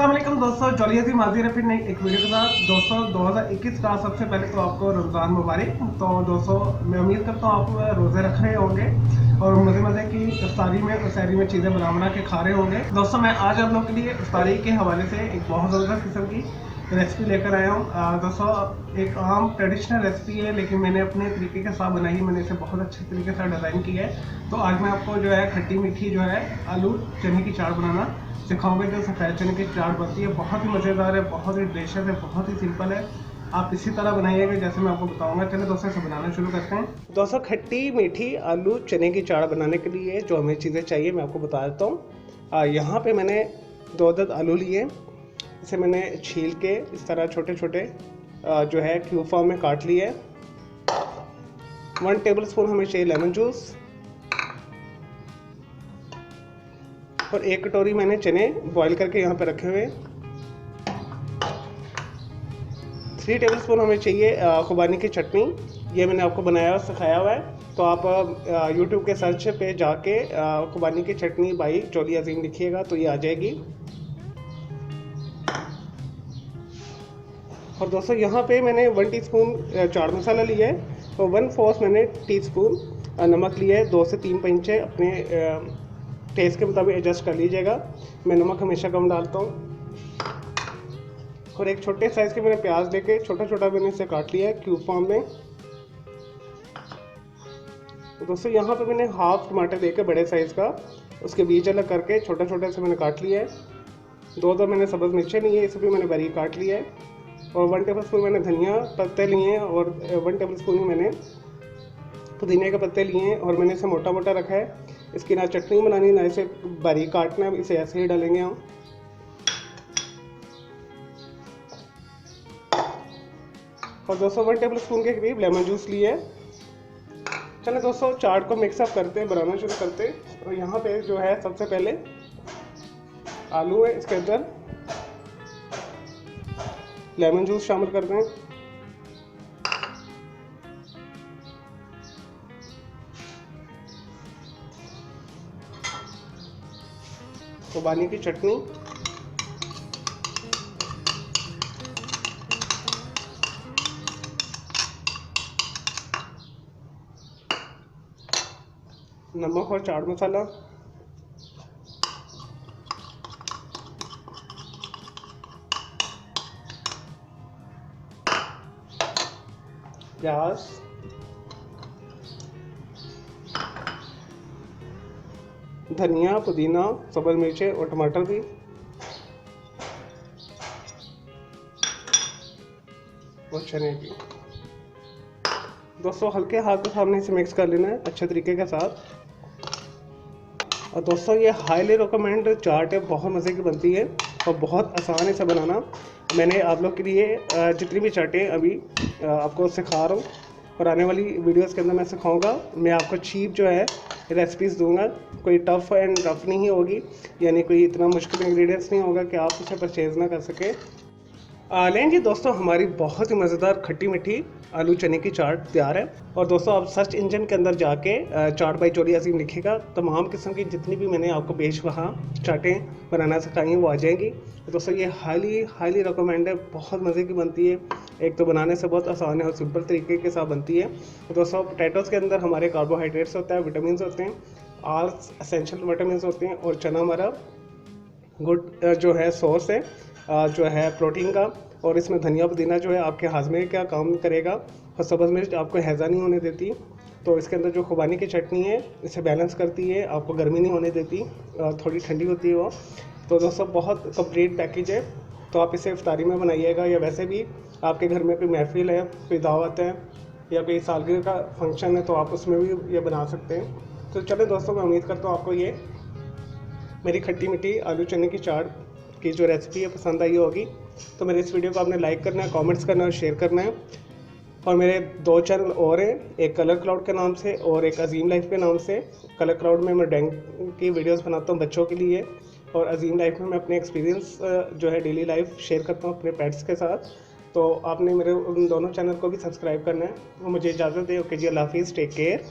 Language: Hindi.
अस्सलाम वालेकुम दोस्तों, जॉली हाजिर है फिर नई एक वीडियो के साथ। दोस्तों 2021 का सबसे पहले तो आपको रमज़ान मुबारक। तो दोस्तों मैं उम्मीद करता हूँ आप रोज़े रख रहे होंगे और मज़े मज़े की इफ्तारी में और सहरी में चीज़ें बना के खा रहे होंगे। दोस्तों मैं आज आप लोगों के लिए इफ्तारी के हवाले से एक बहुत ज़बरदस्त किस्म की रेसिपी लेकर आया हूँ। दोस्तों एक आम ट्रेडिशनल रेसिपी है, लेकिन मैंने अपने तरीके के साथ बनाई है। मैंने इसे बहुत अच्छे तरीके से डिज़ाइन किया है। तो आज मैं आपको जो है खट्टी मीठी जो है आलू चने की चाट बनाना सिखाऊंगा। जो सफ़ेद चने की चाट बनती है बहुत ही मज़ेदार है, बहुत ही डिलीशियस है, बहुत ही सिंपल है। आप इसी तरह बनाइएगा जैसे मैं आपको बताऊंगा। चलिए दोस्तों इसे बनाना शुरू करते हैं। दोस्तों खट्टी मीठी आलू चने की चाट बनाने के लिए जो हमें चीज़ें चाहिए मैं आपको बता देता हूँ। यहाँ पे मैंने 2 अदद आलू लिए। इसे मैंने छील के इस तरह छोटे छोटे जो है क्यूब फॉर्म में काट लिए। 1 टेबलस्पून हमें चाहिए लेमन जूस और 1 कटोरी मैंने चने बॉईल करके यहाँ पे रखे हुए। 3 टेबलस्पून हमें चाहिए खुबानी की चटनी। ये मैंने आपको बनाया और सिखाया हुआ है। तो आप YouTube के सर्च पे जाके खुबानी की चटनी बाई जॉली अजीम लिखिएगा तो ये आ जाएगी। और दोस्तों यहाँ पे मैंने 1 टीस्पून चाट मसाला लिया है और 1/4 मैंने टीस्पून नमक लिया है। 2 से 3 पंचे अपने टेस्ट के मुताबिक एडजस्ट कर लीजिएगा। मैं नमक हमेशा कम डालता हूँ। और एक छोटे साइज़ के मैंने प्याज लेके छोटा छोटा मैंने इसे काट लिया है क्यूब फॉर्म में। तो दोस्तों यहाँ पे मैंने हाफ टमाटर लेके बड़े साइज़ का उसके बीज अलग करके छोटा छोटा से मैंने काट लिया है। 2 मैंने सब्ज़ मिर्चें ली है, इसे भी मैंने बारीक काट लिया है। और 1 टेबलस्पून मैंने धनिया पत्ते लिए हैं और 1 टेबलस्पून ही मैंने पुदीने के पत्ते लिए हैं और मैंने इसे मोटा मोटा रखा है। इसकी ना चटनी बनानी ना इसे बारीक काटना है, इसे ऐसे ही डालेंगे हम। और दोस्तों 1 टेबलस्पून के करीब लेमन जूस लिए है। चलिए दोस्तों चाट को मिक्सअप करते हैं, बनाना शुरू करते हैं। और यहाँ पे जो है सबसे पहले आलू है, इसके अंदर लेमन जूस शामिल करते हैं। खुबानी की चटनी, नमक और चाट मसाला, प्याज, धनिया, पुदीना, सब्ज़ मिर्चें और टमाटर भी, और चने भी। दोस्तों हल्के हाथ के सामने इसे मिक्स कर लेना है अच्छे तरीके के साथ। और दोस्तों ये हाईली रिकमेंड चाट है, बहुत मज़े की बनती है और बहुत आसान है इसे बनाना। मैंने आप लोग के लिए जितनी भी चाटें अभी आपको सिखा रहा हूँ और आने वाली वीडियोस के अंदर मैं सिखाऊंगा। मैं आपको चीप जो है रेसिपीज़ दूंगा, कोई टफ़ एंड रफ नहीं होगी, यानी कोई इतना मुश्किल इंग्रेडिएंट्स नहीं होगा कि आप उसे परचेज़ ना कर सके। लें जी दोस्तों हमारी बहुत ही मज़ेदार खट्टी मीठी आलू चने की चाट तैयार है। और दोस्तों आप सर्च इंजन के अंदर जाके चाट बाई जॉली अजीम लिखिएगा, तमाम किस्म की जितनी भी मैंने आपको बेशबहा चाटें बनाना सिखाई हैं वो आ जाएंगी। तो दोस्तों ये हाईली रिकमेंड है, बहुत मज़े की बनती है। एक तो बनाने से बहुत आसान है और सिंपल तरीके के साथ बनती है। तो दोस्तों पोटैटोज़ के अंदर हमारे कार्बोहाइड्रेट्स होता है, विटामिन होते हैं, ऑल एसेंशियल विटामिन होते हैं। और चना हमारा गुड जो है सोर्स है जो है प्रोटीन का। और इसमें धनिया पुदीना जो है आपके हाजमे का काम करेगा और सब्ज़ मिर्च आपको हैज़ा नहीं होने देती। तो इसके अंदर जो खुबानी की चटनी है इसे बैलेंस करती है, आपको गर्मी नहीं होने देती, थोड़ी ठंडी होती है वो। तो दोस्तों बहुत कंप्लीट पैकेज है। तो आप इसे इफ्तारी में बनाइएगा या वैसे भी आपके घर में कोई महफिल है, कोई दावत है या कोई सालगिरह का फंक्शन है तो आप उसमें भी ये बना सकते हैं। तो चलो दोस्तों मैं उम्मीद करता हूँ आपको ये मेरी खट्टी मीठी आलू चने की चाट की जो रेसिपी है पसंद आई होगी। तो मेरे इस वीडियो को आपने लाइक करना है, कमेंट्स करना है और शेयर करना है। और मेरे 2 चैनल और हैं, एक कलर क्लाउड के नाम से और एक अजीम लाइफ के नाम से। कलर क्लाउड में मैं ड्राइंग की वीडियोस बनाता हूँ बच्चों के लिए और अजीम लाइफ में मैं अपने एक्सपीरियंस जो है डेली लाइफ शेयर करता हूँ अपने पेट्स के साथ। तो आपने मेरे उन दोनों चैनल को भी सब्सक्राइब करना है। वो मुझे इजाज़त दें। ओके जी, अल्लाह हाफिज़, टेक केयर।